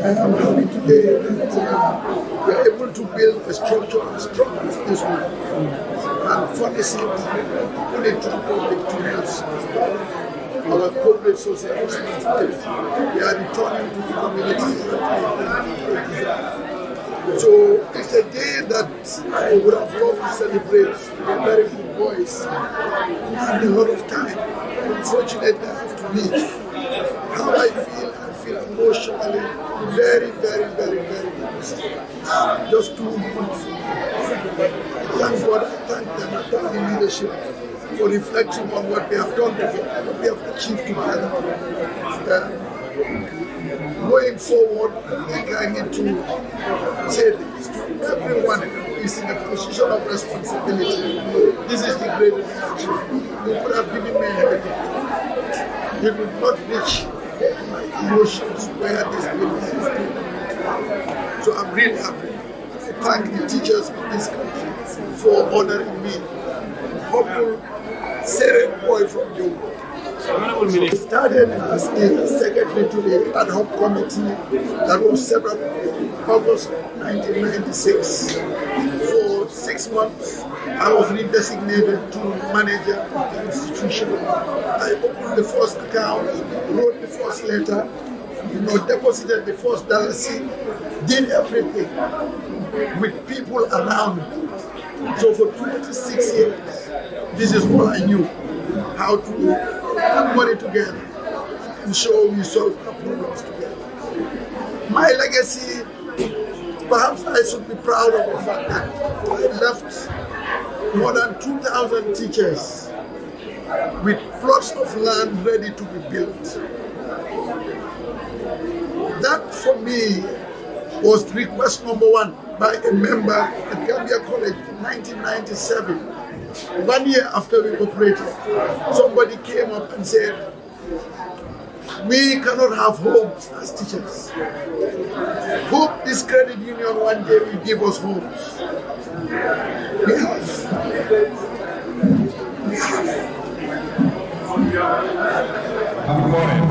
I am happy today that we are able to build a structure as strong as this one and furnish it, put it to the public to use. Our corporate social responsibility. We are returning to the community. So it's a day that I would have loved to celebrate with a very good voice and a lot of time. Unfortunately, I have to leave. How I feel emotionally very devastated. Just too much. Thank God, I thank them, I thank the leadership for reflecting on what we have done together, what we have achieved together. Going forward, I think I need to say this to everyone who is in a position of responsibility. This is the greatest achievement. You could have given me everything. It would not reach my emotions where this building is doing. So I'm really happy. I thank the teachers of this country for honoring me. Hopeful Sarah boy from JOOF. I started as a secretary to the ad hoc committee that was set up in August 1996. For 6 months, I was redesignated to manager of the institution. I opened the first account, wrote the first letter, deposited the first dollar, did everything with people around me. So for 26 years, this is all I knew, how to put money together and ensure we solve our problems together. My legacy, perhaps I should be proud of the fact that I left more than 2,000 teachers with plots of land ready to be built. That for me was request number one by a member at Gambia College in 1997. 1 year after we operated, somebody came up and said, we cannot have homes as teachers. Hope this credit union one day will give us homes. We have. Good morning.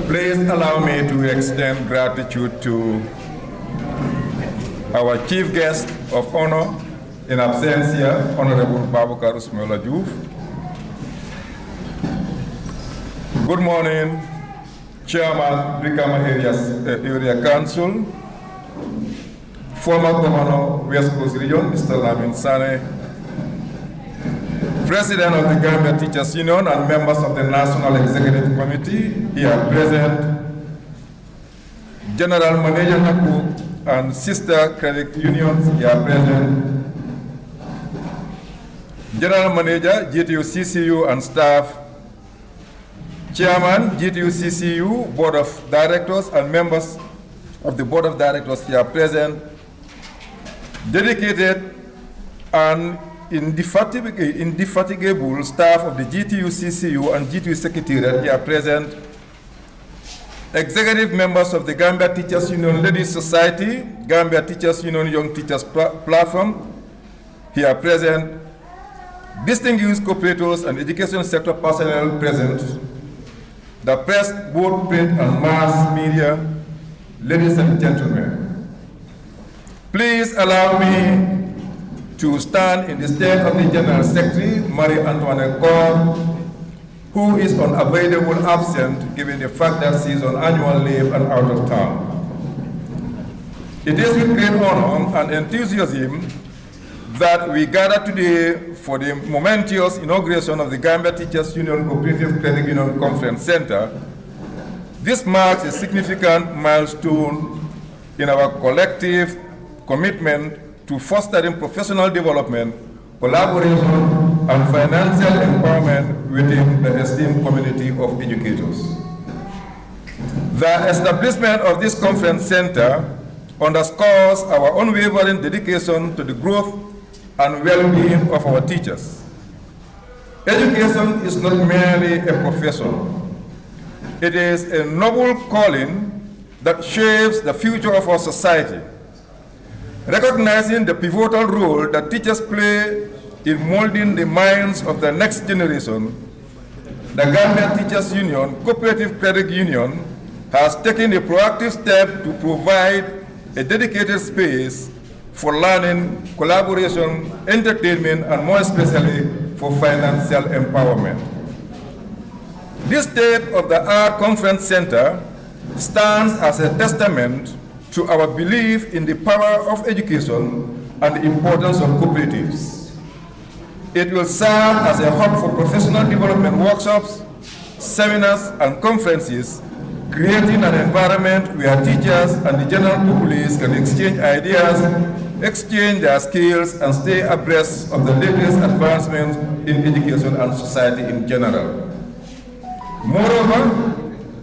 Please allow me to extend gratitude to our chief guest of honor in absentia, Honorable BABOUCARR JOOF. Good morning, Chairman BRIKAMA Area Council, former Governor West Coast Region, Mr. Lamin Sane, President of the Gambia Teachers Union and members of the National Executive Committee here present, General Manager Naku and sister credit unions here present, General Manager, GTU-CCU and staff, Chairman, GTU-CCU, Board of Directors and members of the Board of Directors here present, dedicated and indefatigable staff of the GTU-CCU and GTU Secretariat here present, executive members of the Gambia Teachers Union Ladies Society, Gambia Teachers Union Young Teachers Platform here present, distinguished cooperators and education sector personnel present, the press, both print and mass media, ladies and gentlemen. Please allow me to stand in the stead of the General Secretary, Marie-Antoinette Corr, who is unavailable absent given the fact that she is on annual leave and out of town. It is with great honor and enthusiasm that we gather today for the momentous inauguration of the Gambia Teachers Union Cooperative Credit Union Conference Center. This marks a significant milestone in our collective commitment to fostering professional development, collaboration, and financial empowerment within the esteemed community of educators. The establishment of this conference center underscores our unwavering dedication to the growth and well-being of our teachers. Education is not merely a profession. It is a noble calling that shapes the future of our society. Recognizing the pivotal role that teachers play in molding the minds of the next generation, the Gambia Teachers Union Cooperative Credit Union has taken a proactive step to provide a dedicated space for learning, collaboration, entertainment, and more especially for financial empowerment. This state-of-the-art conference center stands as a testament to our belief in the power of education and the importance of cooperatives. It will serve as a hub for professional development workshops, seminars, and conferences, creating an environment where teachers and the general populace can exchange ideas, exchange their skills, and stay abreast of the latest advancements in education and society in general. Moreover,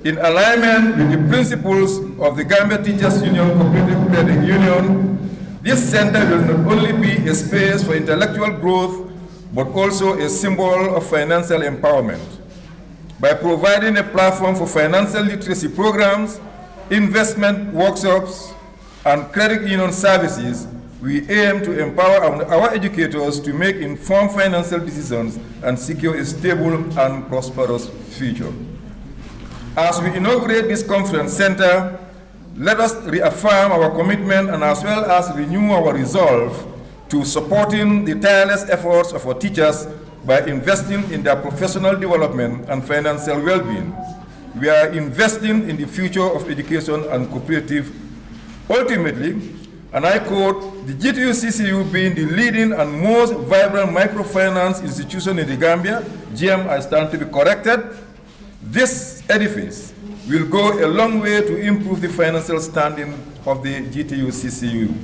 in alignment with the principles of the Gambia Teachers Union Cooperative Credit Union, this center will not only be a space for intellectual growth, but also a symbol of financial empowerment. By providing a platform for financial literacy programs, investment workshops, and credit union services, we aim to empower our educators to make informed financial decisions and secure a stable and prosperous future. As we inaugurate this conference center, let us reaffirm our commitment and as well as renew our resolve to supporting the tireless efforts of our teachers by investing in their professional development and financial well-being. We are investing in the future of education and cooperative. Ultimately, and I quote, the Gtuccu being the leading and most vibrant microfinance institution in the Gambia, GM, I stand to be corrected, this edifice will go a long way to improve the financial standing of the Gtuccu.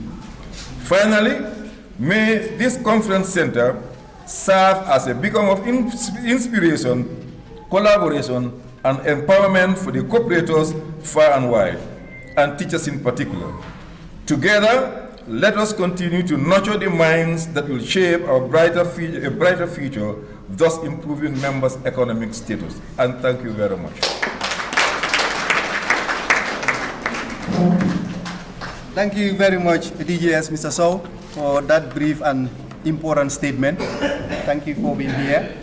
Finally, may this conference center serve as a beacon of inspiration, collaboration, and empowerment for the cooperators far and wide, and teachers in particular. Together, let us continue to nurture the minds that will shape a brighter future, thus improving members' economic status. And thank you very much. Thank you very much, DJS Mr. Sow, for that brief and important statement. Thank you for being here.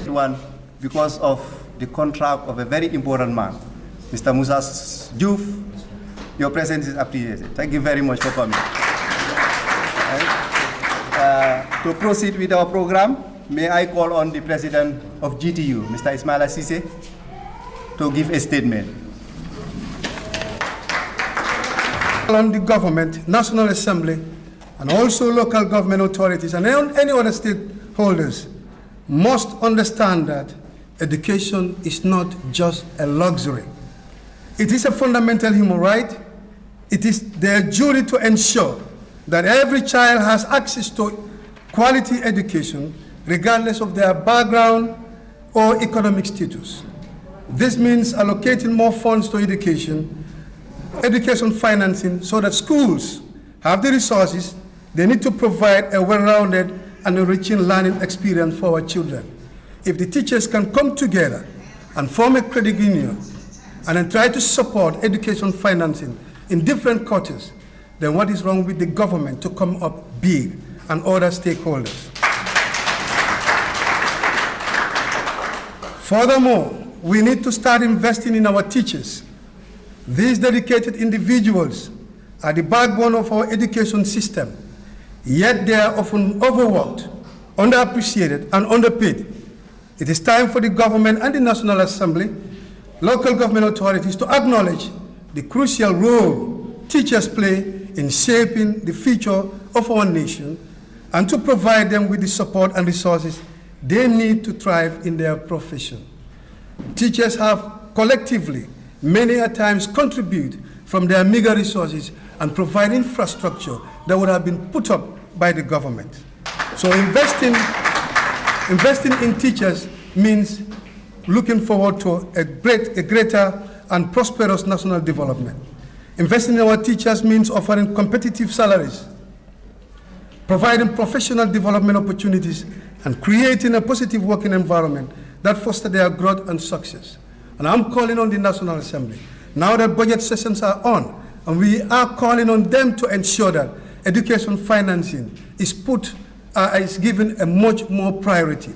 One, because of the contract of a very important man, Mr. Musa JOOF, your presence is appreciated. Thank you very much for coming. To proceed with our program, may I call on the President of GTU, Mr. Ismaila Sise, to give a statement. On the government, National Assembly, and also local government authorities and any other stakeholders must understand that education is not just a luxury. It is a fundamental human right. It is their duty to ensure that every child has access to quality education, regardless of their background or economic status. This means allocating more funds to education financing, so that schools have the resources they need to provide a well-rounded and enriching learning experience for our children. If the teachers can come together and form a credit union and then try to support education financing in different quarters, then what is wrong with the government to come up big and other stakeholders? Furthermore, we need to start investing in our teachers. These dedicated individuals are the backbone of our education system, yet they are often overworked, underappreciated, and underpaid. It is time for the government and the National Assembly, local government authorities to acknowledge the crucial role teachers play in shaping the future of our nation and to provide them with the support and resources they need to thrive in their profession. Teachers have collectively many a times contribute from their meager resources and provide infrastructure that would have been put up by the government. So investing in teachers means looking forward to a greater and prosperous national development. Investing in our teachers means offering competitive salaries, providing professional development opportunities, and creating a positive working environment that fosters their growth and success. And I'm calling on the National Assembly, now that budget sessions are on, and we are calling on them to ensure that education financing is given a much more priority.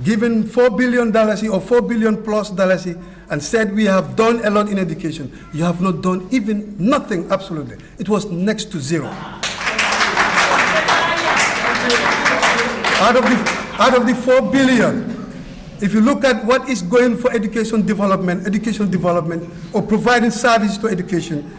given $4 billion or $4 billion plus dollars and said we have done a lot in education. You have not done even nothing, absolutely. It was next to zero. Out of the $4 billion, if you look at what is going for education development or providing services to education,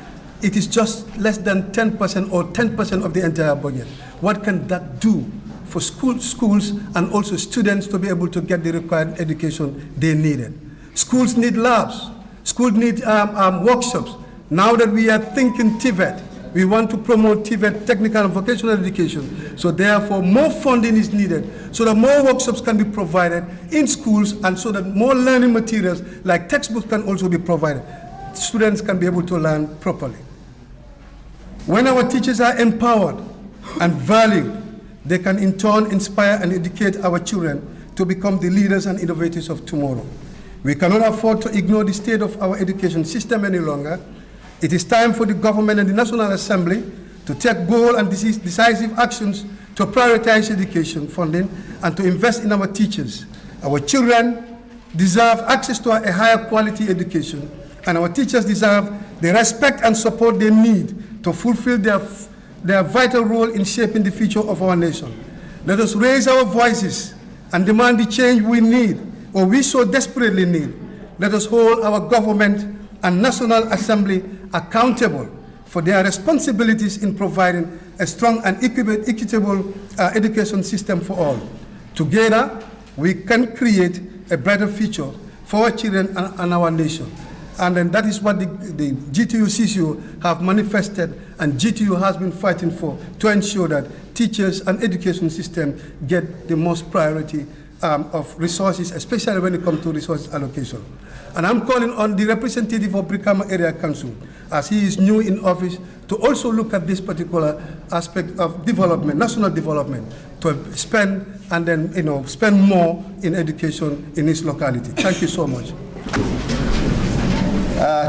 it is just less than 10% or 10% of the entire budget. What can that do for schools and also students to be able to get the required education they needed? Schools need labs. Schools need workshops. Now that we are thinking TVET, we want to promote TVET, technical and vocational education. So therefore, more funding is needed so that more workshops can be provided in schools and so that more learning materials like textbooks can also be provided. Students can be able to learn properly. When our teachers are empowered and valued, they can in turn inspire and educate our children to become the leaders and innovators of tomorrow. We cannot afford to ignore the state of our education system any longer. It is time for the government and the National Assembly to take bold and decisive actions to prioritize education funding and to invest in our teachers. Our children deserve access to a higher quality education, and our teachers deserve the respect and support they need to fulfill their vital role in shaping the future of our nation. Let us raise our voices and demand the change we need, or we so desperately need. Let us hold our government and National Assembly accountable for their responsibilities in providing a strong and equitable education system for all. Together, we can create a better future for our children and our nation. And then that is what the GTU CCO have manifested, and GTU has been fighting for, to ensure that teachers and education system get the most priority of resources, especially when it comes to resource allocation. And I'm calling on the representative of BRIKAMA Area Council, as he is new in office, to also look at this particular aspect of development, national development, to spend and then spend more in education in his locality. Thank you so much.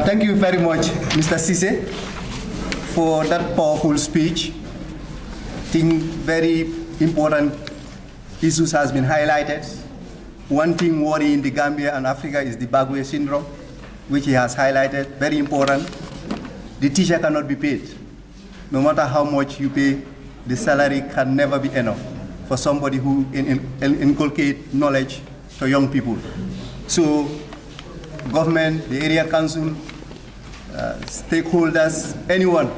Thank you very much, Mr. Sise, for that powerful speech. I think very important issues has been highlighted. One thing worrying the Gambia and Africa is the Bagwe syndrome, which he has highlighted, very important. The teacher cannot be paid. No matter how much you pay, the salary can never be enough for somebody who inculcate knowledge to young people. So government, the area council, stakeholders, anyone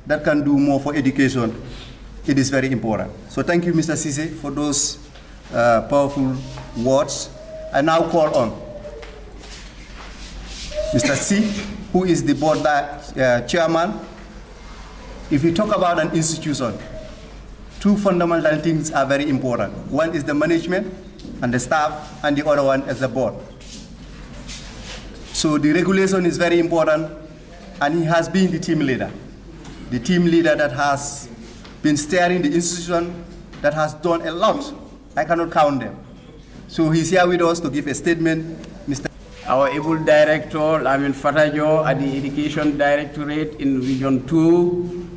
that can do more for education, it is very important. So thank you, Mr. Sise, for those powerful words. I now call on Mr. C, who is the board chairman. If you talk about an institution, two fundamental things are very important. One is the management and the staff, and the other one is the board. So the regulation is very important, and he has been the team leader that has been steering the institution, that has done a lot. I cannot count them. So he's here with us to give a statement. Mr. Our able director, Lamin Fatajo, at the Education Directorate in Region 2,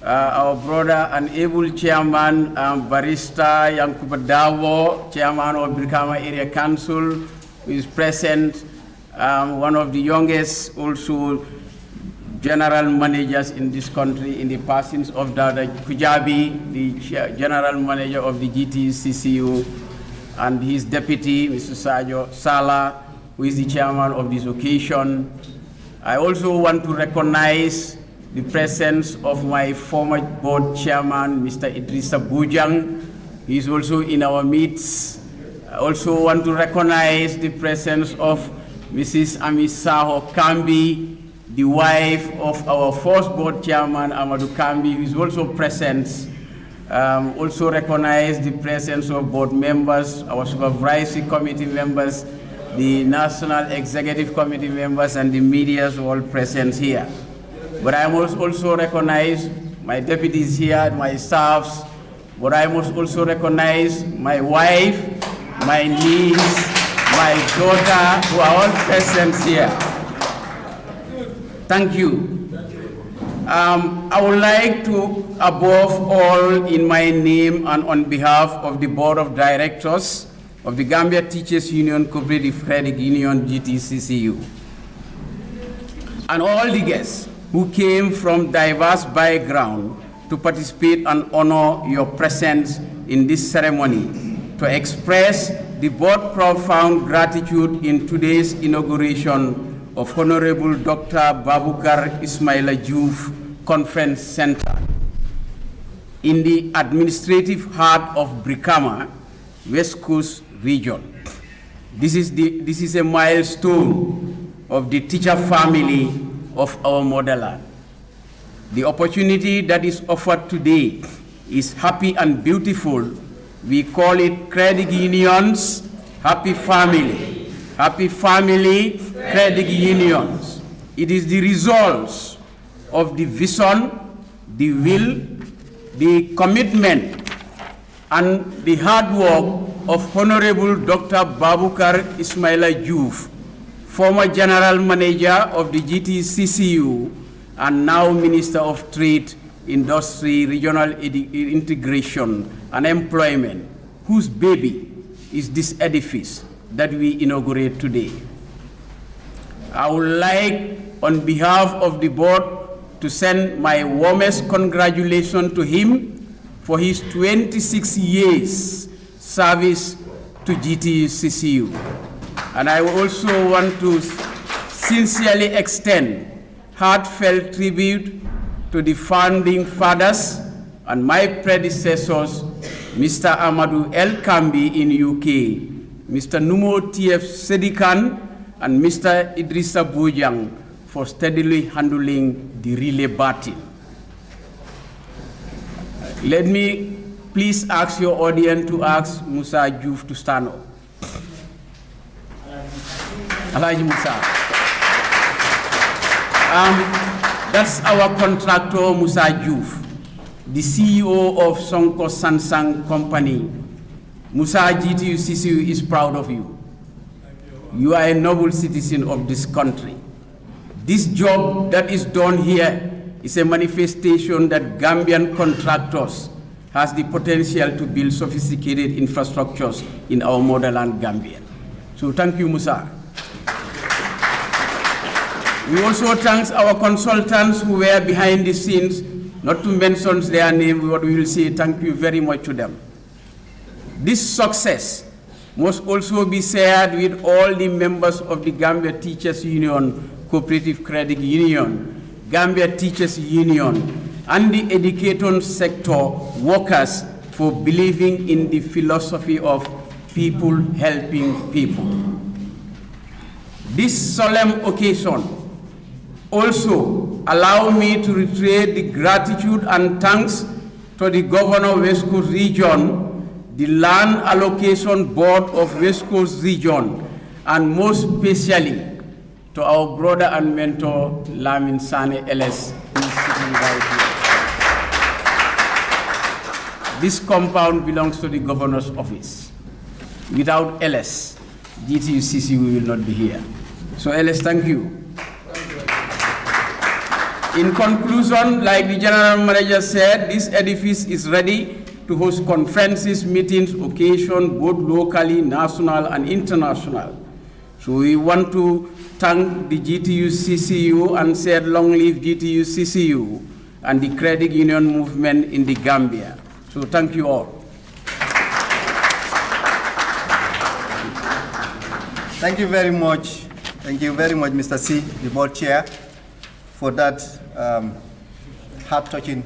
our brother and able chairman, Barrister Yankuba Dawo, chairman of BRIKAMA Area Council, who is present, one of the youngest also general managers in this country, in the persons of Dada Kujabi, the general manager of the GTCCU, and his deputy, Mr. Sajo Sala, who is the chairman of this occasion. I also want to recognize the presence of my former board chairman, Mr. Idrissa Bujang. He is also in our midst. I also want to recognize the presence of Mrs. Amisaho Kambi, the wife of our first board chairman, Amadou Kambi, who is also present. Also recognize the presence of board members, our supervisory committee members, the National Executive Committee members, and the media all present here. But I must also recognize my deputies here, my staffs, but I must also recognize my wife, my niece, my daughter, who are all present here. Thank you. I would like to, above all, in my name and on behalf of the Board of Directors of the Gambia Teachers Union Cooperative Credit Union, GTCCU, and all the guests who came from diverse backgrounds to participate and honor your presence in this ceremony, to express the both profound gratitude in today's inauguration of Honorable Dr. Baboucarr Ismaila JOOF Conference Center in the administrative heart of BRIKAMA, West Coast region. This is a milestone of the teacher family of our motherland. The opportunity that is offered today is happy and beautiful. We call it credit unions, happy family. Happy family, credit unions. It is the results of the vision, the will, the commitment, and the hard work of Honorable Dr. Baboucarr Ismaila JOOF, former General Manager of the GTCCU and now Minister of Trade, Industry, Regional Integration and Employment, whose baby is this edifice that we inaugurate today. I would like, on behalf of the board, to send my warmest congratulations to him for his 26 years service to GTCCU. And I also want to sincerely extend heartfelt tribute to the founding fathers and my predecessors, Mr. Amadou El Kambi in UK, Mr. Numo TF Sedikan, and Mr. Idrissa Bojang for steadily handling the relay baton. Let me please ask your audience to ask Musa JOOF to stand up. Alhaji Musa. That's our contractor, Musa JOOF, the CEO of Sonko Sansang Company. Musa, GTCCU is proud of you. You are a noble citizen of this country. This job that is done here is a manifestation that Gambian contractors has the potential to build sophisticated infrastructures in our motherland, Gambia. So thank you, Musa. We also thank our consultants who were behind the scenes, not to mention their name, but we will say thank you very much to them. This success must also be shared with all the members of the Gambia Teachers Union Cooperative Credit Union, Gambia Teachers Union, and the education sector workers for believing in the philosophy of people helping people. This solemn occasion also allow me to reiterate the gratitude and thanks to the Governor of West Coast Region, the Land Allocation Board of West Coast Region, and most especially to our brother and mentor, Lamin Sane LS, who is sitting right here. This compound belongs to the Governor's office. Without LS, GTCCU will not be here. So LS, thank you. In conclusion, like the General Manager said, this edifice is ready to host conferences, meetings, occasions, both locally, national, and international. So we want to thank the GTUCCU and say long live GTUCCU and the credit union movement in the Gambia. So thank you all. Thank you very much. Thank you very much, Mr. C, the board chair, for that heart-touching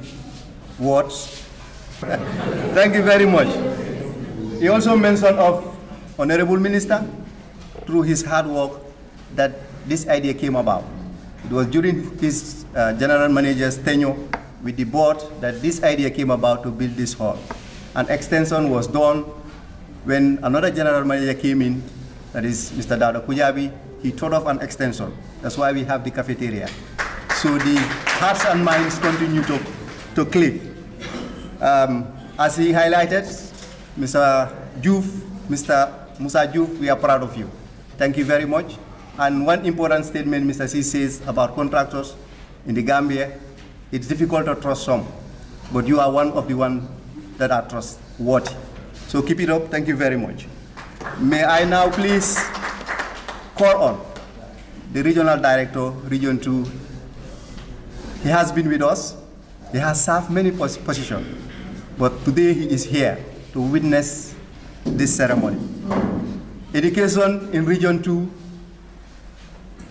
words. Thank you very much. He also mentioned of Honorable Minister, through his hard work, that this idea came about. It was during his general manager's tenure with the board that this idea came about to build this hall. An extension was done when another general manager came in, that is Mr. Dada Kujabi. He thought of an extension. That's why we have the cafeteria. So the hearts and minds continue to click. As he highlighted, Mr. JOOF, Mr. Musa JOOF, we are proud of you. Thank you very much. And one important statement Mr. C says about contractors in the Gambia, it's difficult to trust some, but you are one of the ones that are trustworthy. So keep it up. Thank you very much. May I now please call on the Regional Director, Region 2. He has been with us. He has served many positions, but today he is here to witness this ceremony. Education in Region 2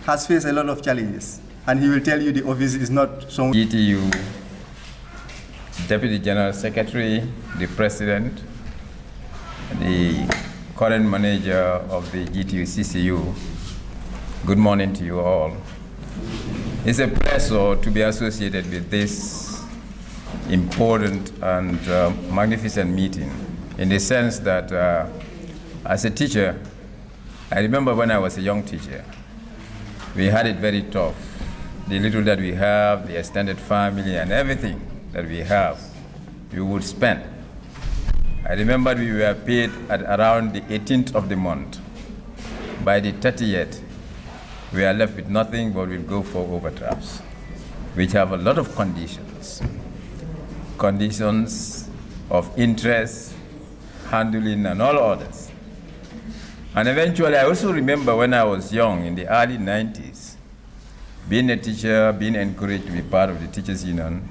has faced a lot of challenges, and he will tell you the office is not so. GTU, Deputy General Secretary, the President, the current manager of the GTU CCU, good morning to you all. It's a pleasure to be associated with this important and magnificent meeting, in the sense that as a teacher, I remember when I was a young teacher, we had it very tough. The little that we have, the extended family and everything that we have, we would spend. I remember we were paid at around the 18th of the month. By the 30th, we are left with nothing, but we'll go for overdrafts, which have a lot of conditions. Conditions of interest, handling, and all others. And eventually, I also remember when I was young, in the early 90s, being a teacher, being encouraged to be part of the Teachers Union,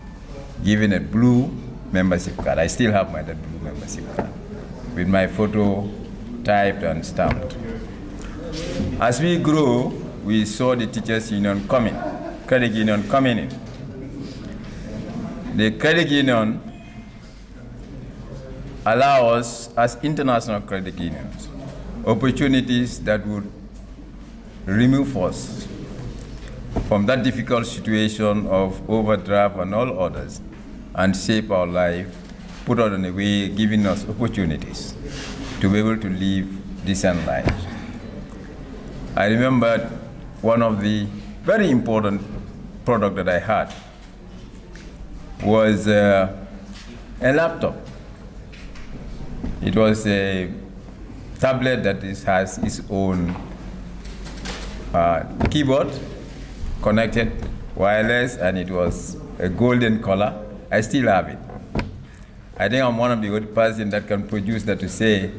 given a blue membership card. I still have my blue membership card, with my photo typed and stamped. As we grew, we saw the Teachers Union coming, credit union coming in. The credit union allow us, as international credit unions, opportunities that would remove us from that difficult situation of overdraft and all others, and shape our life, put us on a way, giving us opportunities to be able to live decent lives. I remember one of the very important products that I had was a laptop. It was a tablet that has its own keyboard, connected, wireless, and it was a golden color. I still have it. I think I'm one of the good persons that can produce that to say,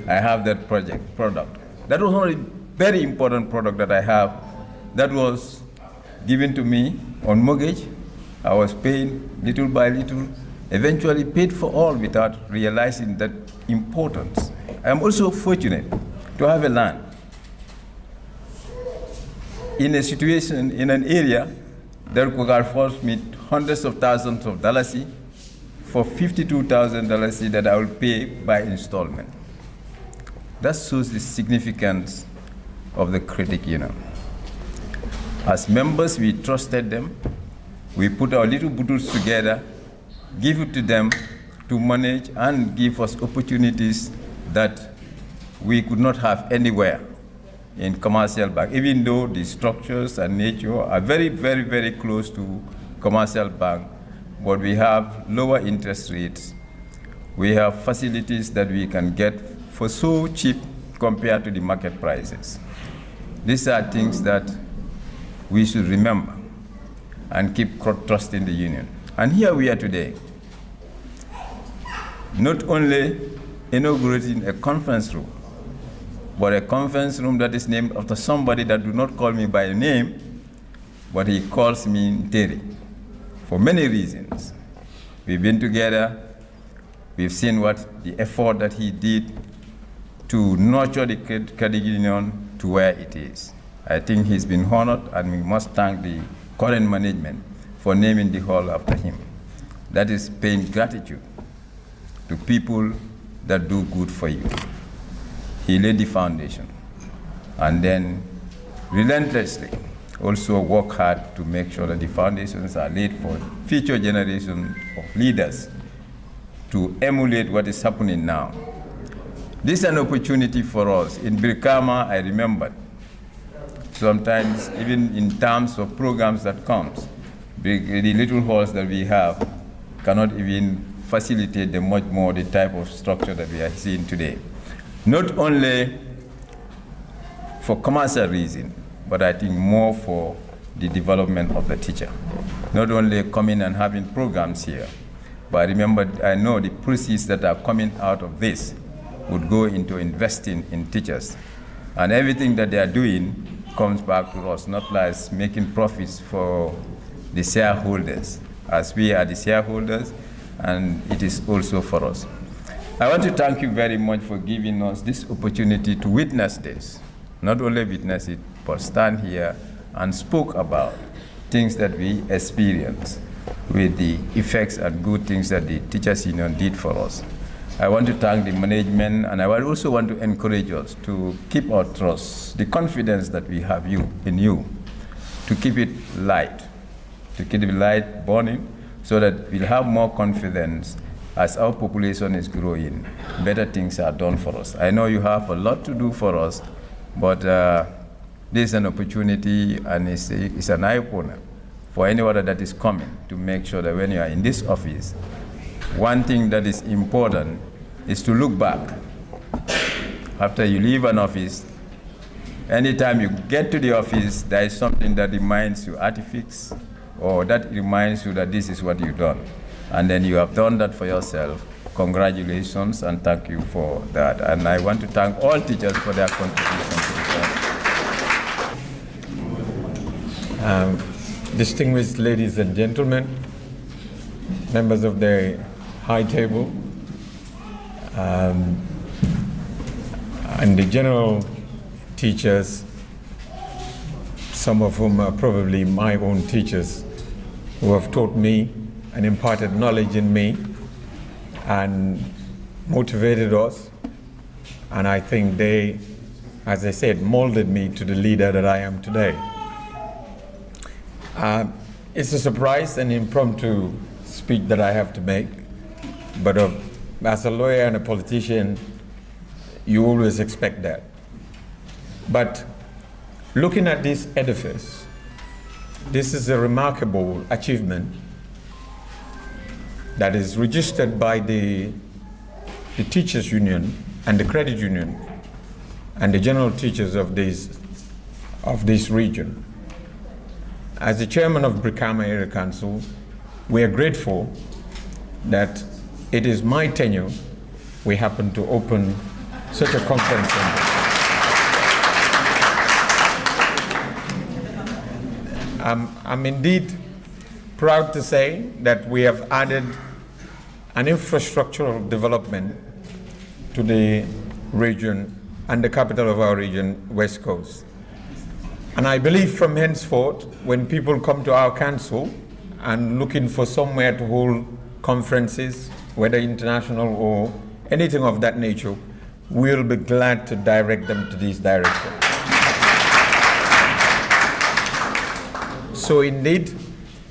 I have that product. That was one of the very important product that I have that was given to me on mortgage. I was paying little by little, eventually paid for all without realizing that importance. I'm also fortunate to have a land in a situation, in an area that could afford me hundreds of thousands of dollars for $52,000 that I will pay by installment. That shows the significance of the credit union. As members, we trusted them. We put our little boodles together, give it to them to manage and give us opportunities that we could not have anywhere in commercial bank, even though the structures and nature are very, very, very close to commercial bank, but we have lower interest rates. We have facilities that we can get for so cheap compared to the market prices. These are things that we should remember and keep trusting the union. And here we are today, not only inaugurating a conference room, but a conference room that is named after somebody that do not call me by name, but he calls me Nteri, for many reasons. We've been together, we've seen what the effort that he did to nurture the credit union to where it is. I think he's been honored, and we must thank the current management for naming the hall after him. That is paying gratitude to people that do good for you. He laid the foundation, and then relentlessly also work hard to make sure that the foundations are laid for future generations of leaders to emulate what is happening now. This is an opportunity for us. In BRIKAMA, I remember, sometimes even in terms of programs that comes, the little halls that we have cannot even facilitate much more the type of structure that we are seeing today. Not only for commercial reason, but I think more for the development of the teacher. Not only coming and having programs here, but I know the proceeds that are coming out of this would go into investing in teachers. And everything that they are doing comes back to us, not like making profits for the shareholders, as we are the shareholders, and it is also for us. I want to thank you very much for giving us this opportunity to witness this. Not only witness it, but stand here and spoke about things that we experience with the effects and good things that the Teachers Union did for us. I want to thank the management, and I also want to encourage us to keep our trust, the confidence that we have in you, to keep it light, to keep the light burning, so that we'll have more confidence as our population is growing. Better things are done for us. I know you have a lot to do for us, but this is an opportunity, and it's an eye-opener for anyone that is coming, to make sure that when you are in this office, one thing that is important is to look back. After you leave an office, anytime you get to the office, there is something that reminds you, artifacts, or that reminds you that this is what you've done. And then you have done that for yourself. Congratulations, and thank you for that. And I want to thank all teachers for their contribution to the job. Distinguished ladies and gentlemen, members of the high table, and the general teachers, some of whom are probably my own teachers, who have taught me and imparted knowledge in me and motivated us. And I think they, as I said, molded me to the leader that I am today. It's a surprise and impromptu speech that I have to make, but as a lawyer and a politician, you always expect that. But looking at this edifice, this is a remarkable achievement that is registered by the Teachers Union and the Credit Union and the general teachers of this region. As the chairman of BRIKAMA Area Council, we are grateful that it is my tenure we happen to open such a conference center. I'm indeed proud to say that we have added an infrastructural development to the region and the capital of our region, West Coast. And I believe from henceforth, when people come to our council and looking for somewhere to hold conferences, whether international or anything of that nature, we'll be glad to direct them to this direction. So indeed,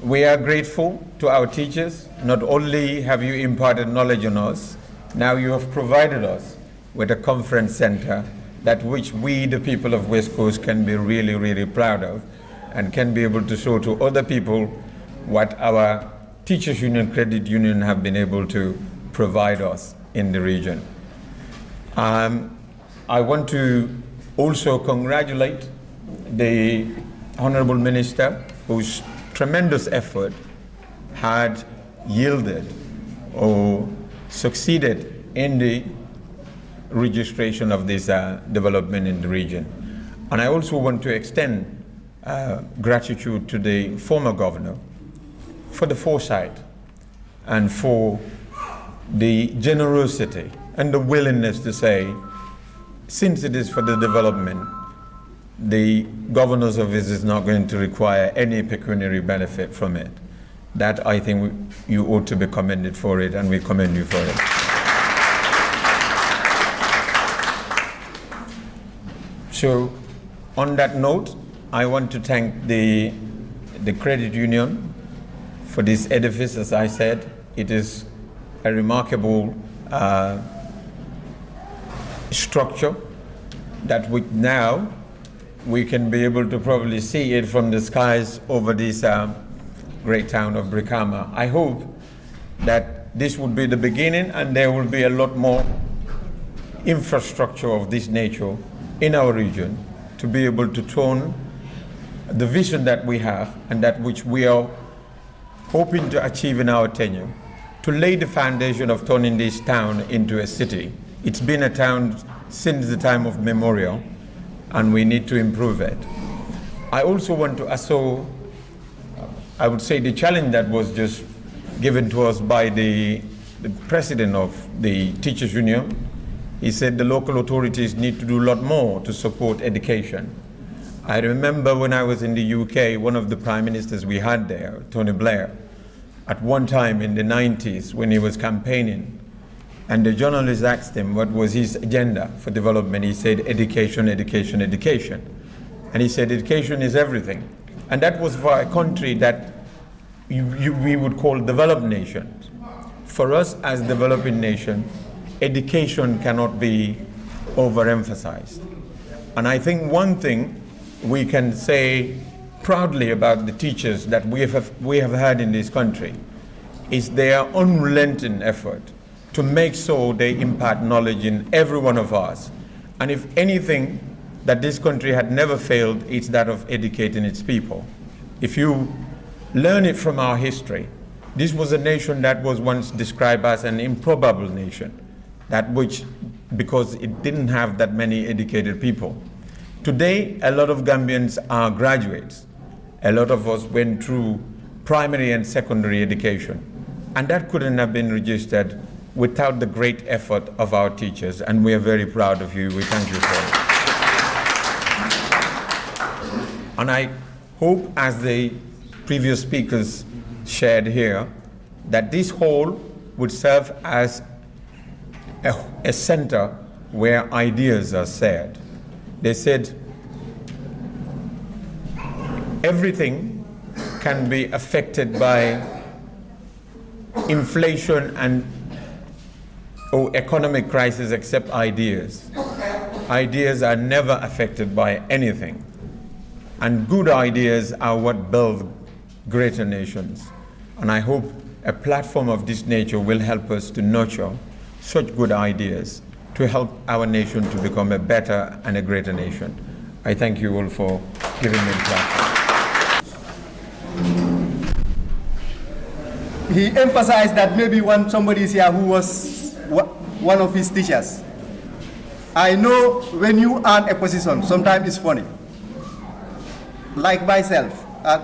we are grateful to our teachers. Not only have you imparted knowledge on us, now you have provided us with a conference center that which we, the people of West Coast, can be really, really proud of, and can be able to show to other people what our Teachers Union, Credit Union have been able to provide us in the region. I want to also congratulate the Honorable Minister, whose tremendous effort had yielded or succeeded in the registration of this development in the region. And I also want to extend gratitude to the former governor for the foresight and for the generosity and the willingness to say, since it is for the development, the governor's office is not going to require any pecuniary benefit from it. That, I think, you ought to be commended for it, and we commend you for it. So, on that note, I want to thank the Credit Union for this edifice. As I said, it is a remarkable structure that now we can be able to probably see it from the skies over this great town of BRIKAMA. I hope that this would be the beginning, and there will be a lot more infrastructure of this nature in our region to be able to turn the vision that we have and that which we are hoping to achieve in our tenure, to lay the foundation of turning this town into a city It's been a town since the time of memorial, and we need to improve it. I also want to I would say the challenge that was just given to us by the president of the teachers union. He said the local authorities need to do a lot more to support education. I remember when I was in the UK, one of the prime ministers we had there, Tony Blair, at one time in the 90s when he was campaigning, and the journalist asked him what was his agenda for development. He said education, education, education. And he said education is everything. And that was for a country that we would call developed nations. For us as developing nation, education cannot be overemphasized. And I think one thing we can say proudly about the teachers that we have had in this country is their unrelenting effort to make sure they impart knowledge in every one of us. And if anything that this country had never failed, it's that of educating its people. If you learn it from our history, this was a nation that was once described as an improbable nation, because it didn't have that many educated people. Today, a lot of Gambians are graduates. A lot of us went through primary and secondary education, and that couldn't have been registered without the great effort of our teachers, and we are very proud of you. We thank you for it. And I hope, as the previous speakers shared here, that this hall would serve as a center where ideas are shared. They said everything can be affected by inflation or economic crisis except ideas. Ideas are never affected by anything. And good ideas are what build greater nations. And I hope a platform of this nature will help us to nurture such good ideas to help our nation to become a better and a greater nation. I thank you all for giving me the platform. He emphasized that maybe when somebody is here who was one of his teachers. I know when you earn a position, sometimes it's funny. Like myself,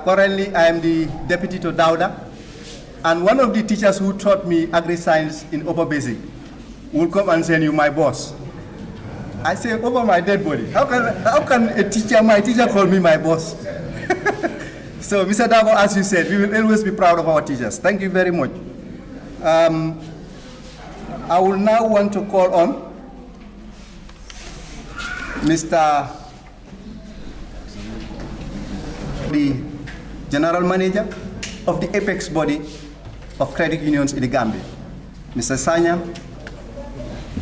currently I am the deputy to Dauda, and one of the teachers who taught me agri-science in upper basic will come and say, "You my boss." I say, over my dead body. How can my teacher call me my boss? So, Mr. Dabo, as you said, we will always be proud of our teachers. Thank you very much. I will now want to call on Mr. the General Manager of the apex body of credit unions in the Gambia, Mr. Sanya.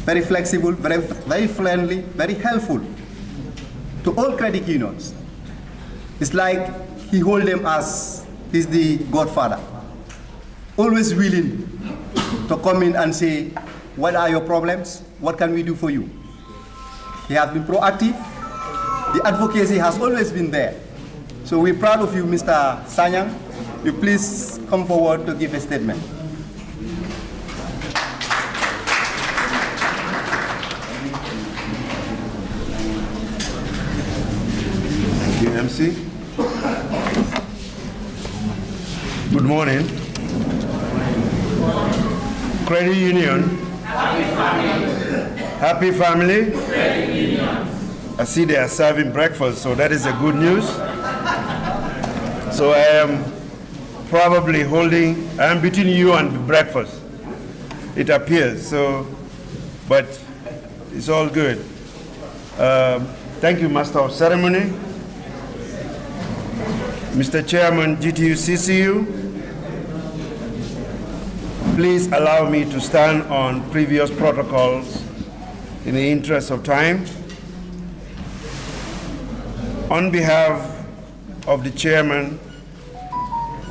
Very flexible, very friendly, very helpful to all credit unions. It's like he holds them as he's the godfather. Always willing to come in and say, what are your problems? What can we do for you? He has been proactive. The advocacy has always been there. So we're proud of you, Mr. Sanyang. You please come forward to give a statement. Thank you, MC. Good morning. Credit union. Happy family. Credit union. I see they are serving breakfast, so that is a good news. So I am probably I am between you and breakfast, it appears. So, but it's all good. Thank you, Master of Ceremony. Mr. Chairman, GTU CCU, please allow me to stand on previous protocols in the interest of time. On behalf of the chairman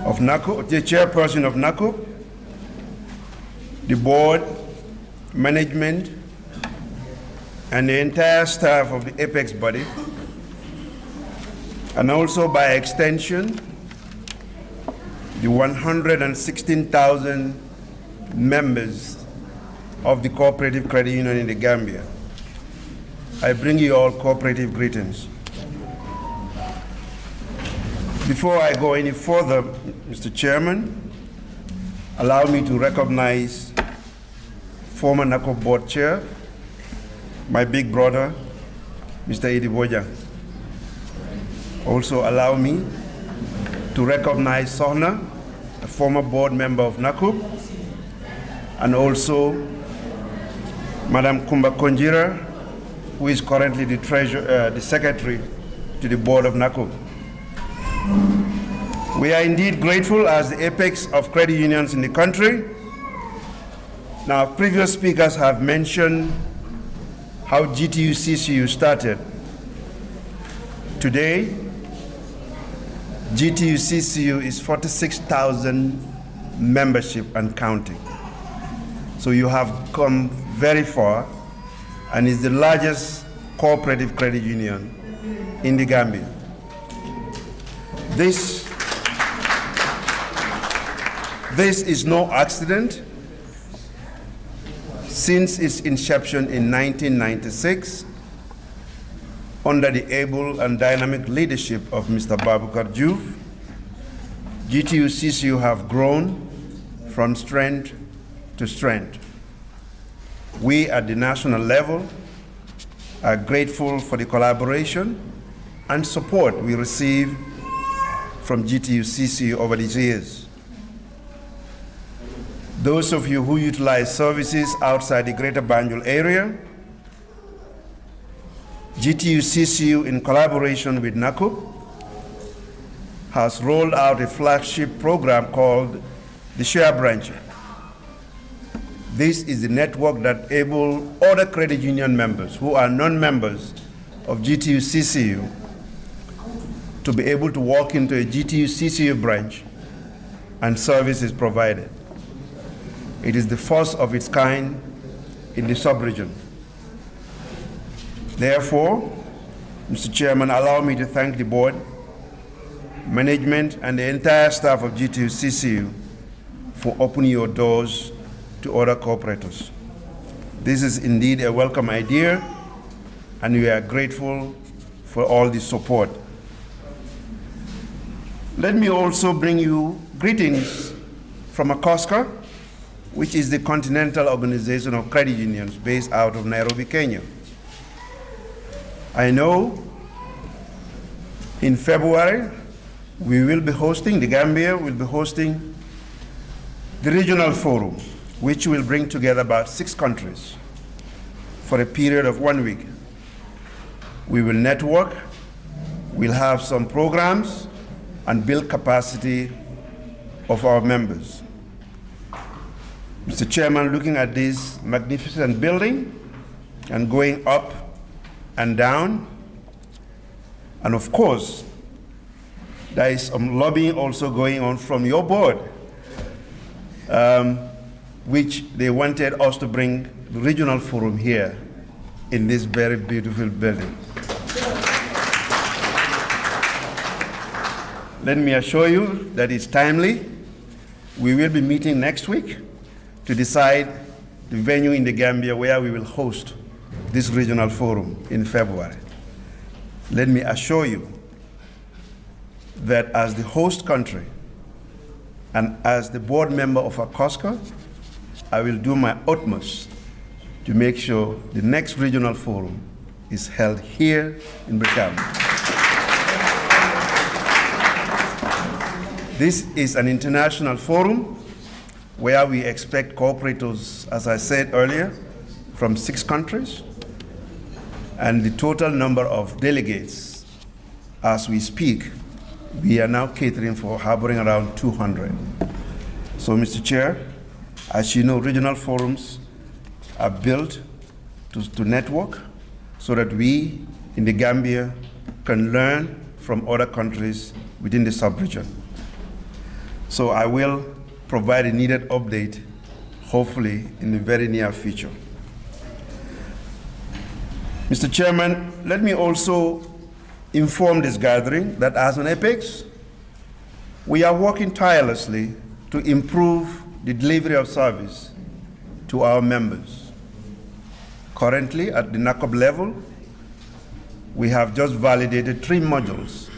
of NACO, the chairperson of NACO, the board, management, and the entire staff of the apex body, and also by extension, the 116,000 members of the Cooperative Credit Union in the Gambia. I bring you all cooperative greetings. Before I go any further, Mr. Chairman, allow me to recognize former NACOP board chair, my big brother, Mr. Edi Boja. Also allow me to recognize Sohna, a former board member of NACOP, and also Madam Kumba Konjira, who is currently the secretary to the board of NACOP. We are indeed grateful as the apex of credit unions in the country. Now, previous speakers have mentioned how GTU-CCU started. Today, GTU-CCU is 46,000 membership and counting. So you have come very far and is the largest cooperative credit union in the Gambia. This is no accident. Since its inception in 1996, under the able and dynamic leadership of Mr. BABOUCARR JOOF, GTU-CCU have grown from strength to strength. We at the national level are grateful for the collaboration and support we receive from GTU-CCU over these years. Those of you who utilize services outside the Greater Banjul area, GTU-CCU, in collaboration with NACOP, has rolled out a flagship program called the Share Branch. This is the network that enables other credit union members who are non-members of GTU-CCU to be able to walk into a GTU-CCU branch and service is provided. It is the first of its kind in the sub-region. Therefore, Mr. Chairman, allow me to thank the board, management, and the entire staff of GTU-CCU for opening your doors to other cooperators. This is indeed a welcome idea, and we are grateful for all the support. Let me also bring you greetings from ACOSCA, which is the Continental Organization of Credit Unions based out of Nairobi, Kenya. I know in February, the Gambia will be hosting the regional forum, which will bring together about 6 countries for a period of 1 week. We will network, we'll have some programs, and build capacity of our members. Mr. Chairman, looking at this magnificent building and going up and down, and of course, there is some lobbying also going on from your board, which they wanted us to bring the regional forum here in this very beautiful building. Let me assure you that it's timely. We will be meeting next week to decide the venue in the Gambia where we will host this regional forum in February. Let me assure you that as the host country and as the board member of ACOSCA, I will do my utmost to make sure the next regional forum is held here in BRIKAMA. This is an international forum where we expect cooperators, as I said earlier, from 6 countries, and the total number of delegates, as we speak, we are now catering for harboring around 200. So, Mr. Chair, as you know, regional forums are built to network so that we in the Gambia can learn from other countries within the sub-region. So I will provide a needed update, hopefully in the very near future. Mr. Chairman, let me also inform this gathering that as an apex, we are working tirelessly to improve the delivery of service to our members. Currently, at the NACOB level, we have just validated 3 modules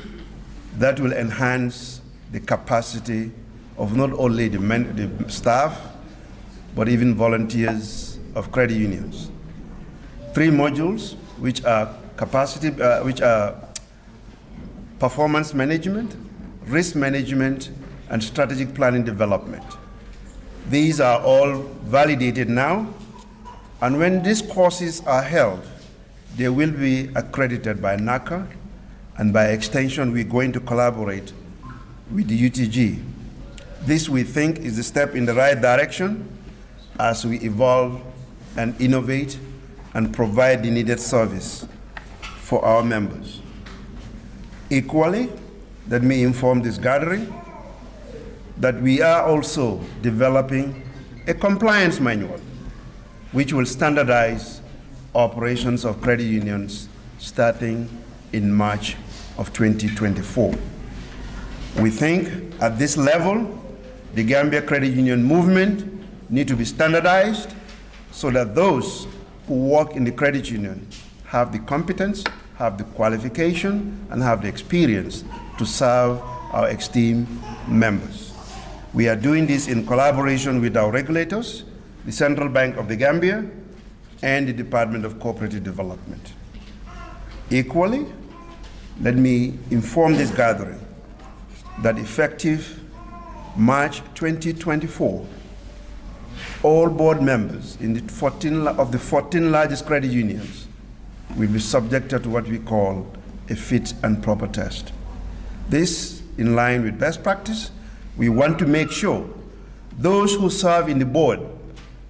that will enhance the capacity of not only the staff, but even volunteers of credit unions. 3 modules which are performance management, risk management, and strategic planning development. These are all validated now, and when these courses are held, they will be accredited by NACA, and by extension, we're going to collaborate with the UTG. This, we think, is a step in the right direction as we evolve and innovate and provide the needed service for our members. Equally, let me inform this gathering that we are also developing a compliance manual which will standardize operations of credit unions starting in March of 2024. We think at this level, the Gambia credit union movement need to be standardized so that those who work in the credit union have the competence, have the qualification, and have the experience to serve our esteemed members. We are doing this in collaboration with our regulators, the Central Bank of the Gambia, and the Department of Cooperative Development. Equally, let me inform this gathering that effective March 2024, all board members in the 14 largest credit unions will be subjected to what we call a fit and proper test. This, in line with best practice, we want to make sure those who serve in the board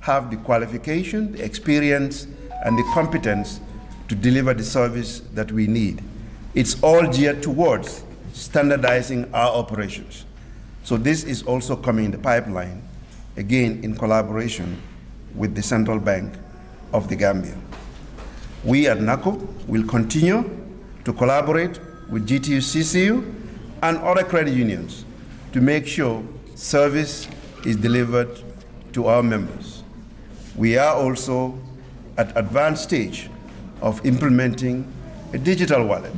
have the qualification, the experience, and the competence to deliver the service that we need. It's all geared towards standardizing our operations. So this is also coming in the pipeline, again in collaboration with the Central Bank of the Gambia. We at NACOB will continue to collaborate with GTU-CCU and other credit unions to make sure service is delivered to our members. We are also at advanced stage of implementing a digital wallet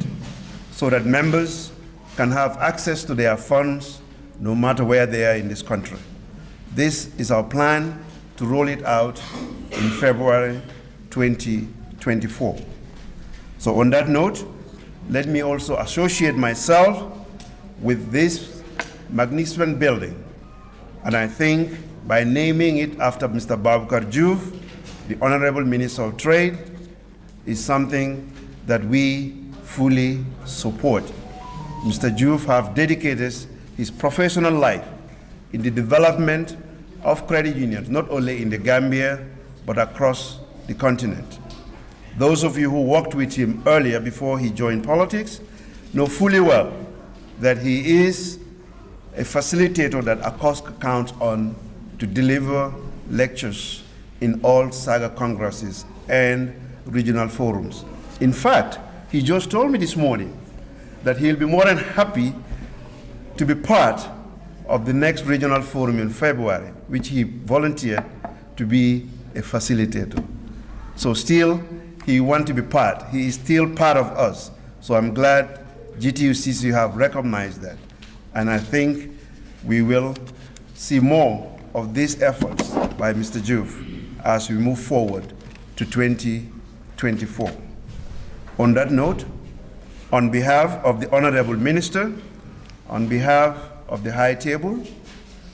so that members can have access to their funds no matter where they are in this country. This is our plan to roll it out in February 2024. So on that note, let me also associate myself with this magnificent building. And I think by naming it after Mr. BABOUCARR JOOF, the Honorable Minister of Trade, is something that we fully support. Mr. JOOF has dedicated his professional life in the development of credit unions, not only in the Gambia, but across the continent. Those of you who worked with him earlier before he joined politics know fully well that he is a facilitator that ACOSC counts on to deliver lectures in all SAGA congresses and regional forums. In fact, he just told me this morning that he'll be more than happy to be part of the next regional forum in February, which he volunteered to be a facilitator. So still, he wants to be part. He is still part of us. So I'm glad GTU-CCU have recognized that. And I think we will see more of these efforts by Mr. JOOF as we move forward to 2024. On that note, on behalf of the Honorable Minister, on behalf of the High Table,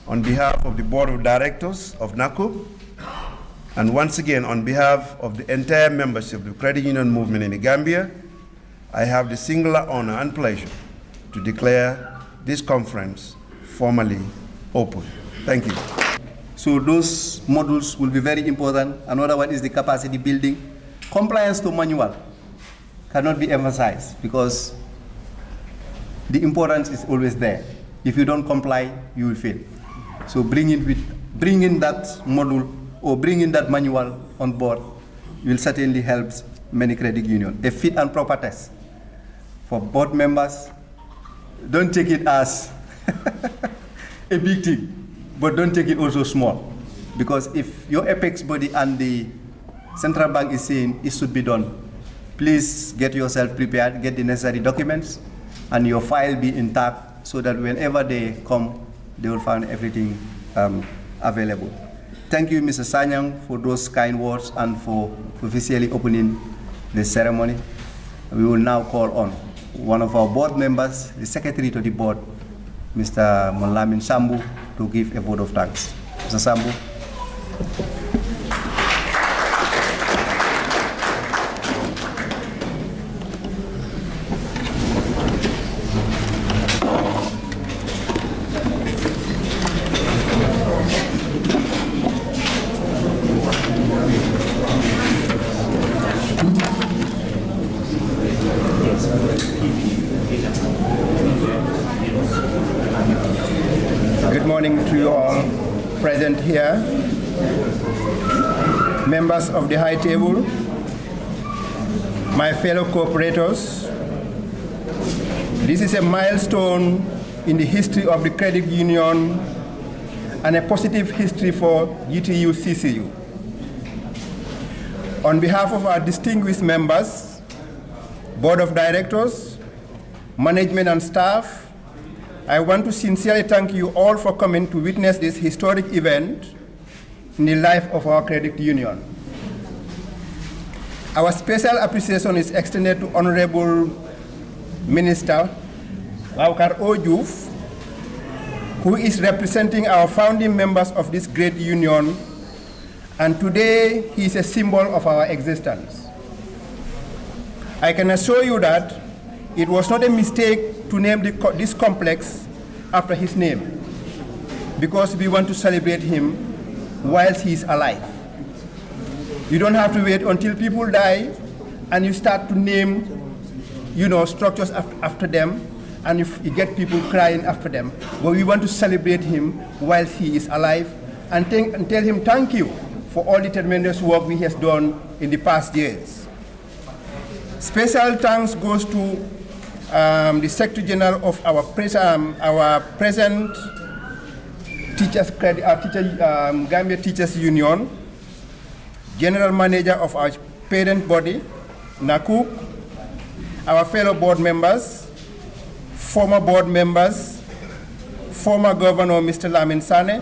on behalf of the Board of Directors of NACOB, and once again on behalf of the entire membership of the credit union movement in the Gambia, I have the singular honor and pleasure to declare this conference formally open. Thank you. So those modules will be very important. Another one is the capacity building. Compliance to manual cannot be emphasized because the importance is always there. If you don't comply, you will fail. So bring in that module or bring in that manual on board will certainly help many credit unions. A fit and proper test for board members. Don't take it as a big thing, but don't take it also small. because if your apex body and the central bank is saying it should be done, please get yourself prepared, get the necessary documents, and your file be intact so that whenever they come, they will find everything available. Thank you, Mr. Sanyang, for those kind words and for officially opening the ceremony. We will now call on one of our board members, the secretary to the board, Mr. Monlamin Sambu, to give a vote of thanks. Mr. Sambu. Good morning to you all present here, members of the high table, my fellow cooperators. This is a milestone in the history of the credit union and a positive history for GTU CCU. On behalf of our distinguished members, board of directors, management and staff, I want to sincerely thank you all for coming to witness this historic event in the life of our credit union. Our special appreciation is extended to Honorable Minister BABOUCARR JOOF, who is representing our founding members of this great union, and today he is a symbol of our existence. I can assure you that it was not a mistake to name this complex after his name, because we want to celebrate him whilst he is alive. You don't have to wait until people die and you start to name, structures after them, and you get people crying after them. But we want to celebrate him whilst he is alive and tell him thank you for all the tremendous work he has done in the past years. Special thanks goes to the Secretary General of our present Teachers Credit, Gambia Teachers Union, General Manager of our parent body, NACUC, our fellow board members, former board members, former Governor Mr. Lamin Sane,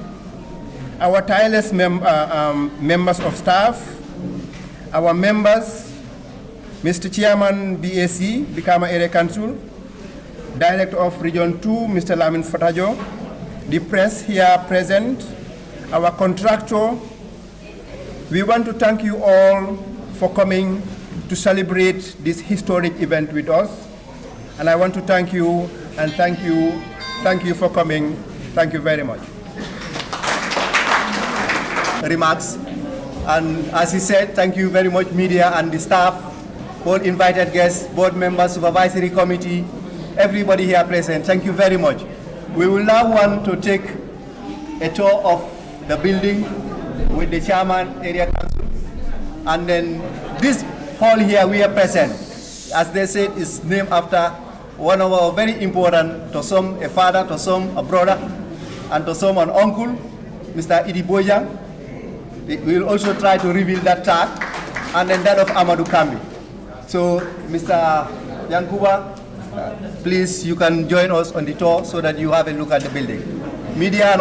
our tireless members of staff, our members, Mr. Chairman BAC, BRIKAMA Area Council, Director of Region 2, Mr. Lamin Fatajo, the press here present, our contractor. We want to thank you all for coming to celebrate this historic event with us. And I want to thank you and thank you for coming. Thank you very much. Remarks. And as he said, thank you very much, media and the staff, all invited guests, board members, supervisory committee, everybody here present. Thank you very much. We will now want to take a tour of the building with the chairman, area council, and then this hall here we are present, as they said, is named after one of our very important, to some a father, to some a brother, and to some an uncle, Mr. Idi Boya. We will also try to reveal that tag, and then that of Amadou Kambi. So, Mr. Yankuba, please, you can join us on the tour so that you have a look at the building. Media and all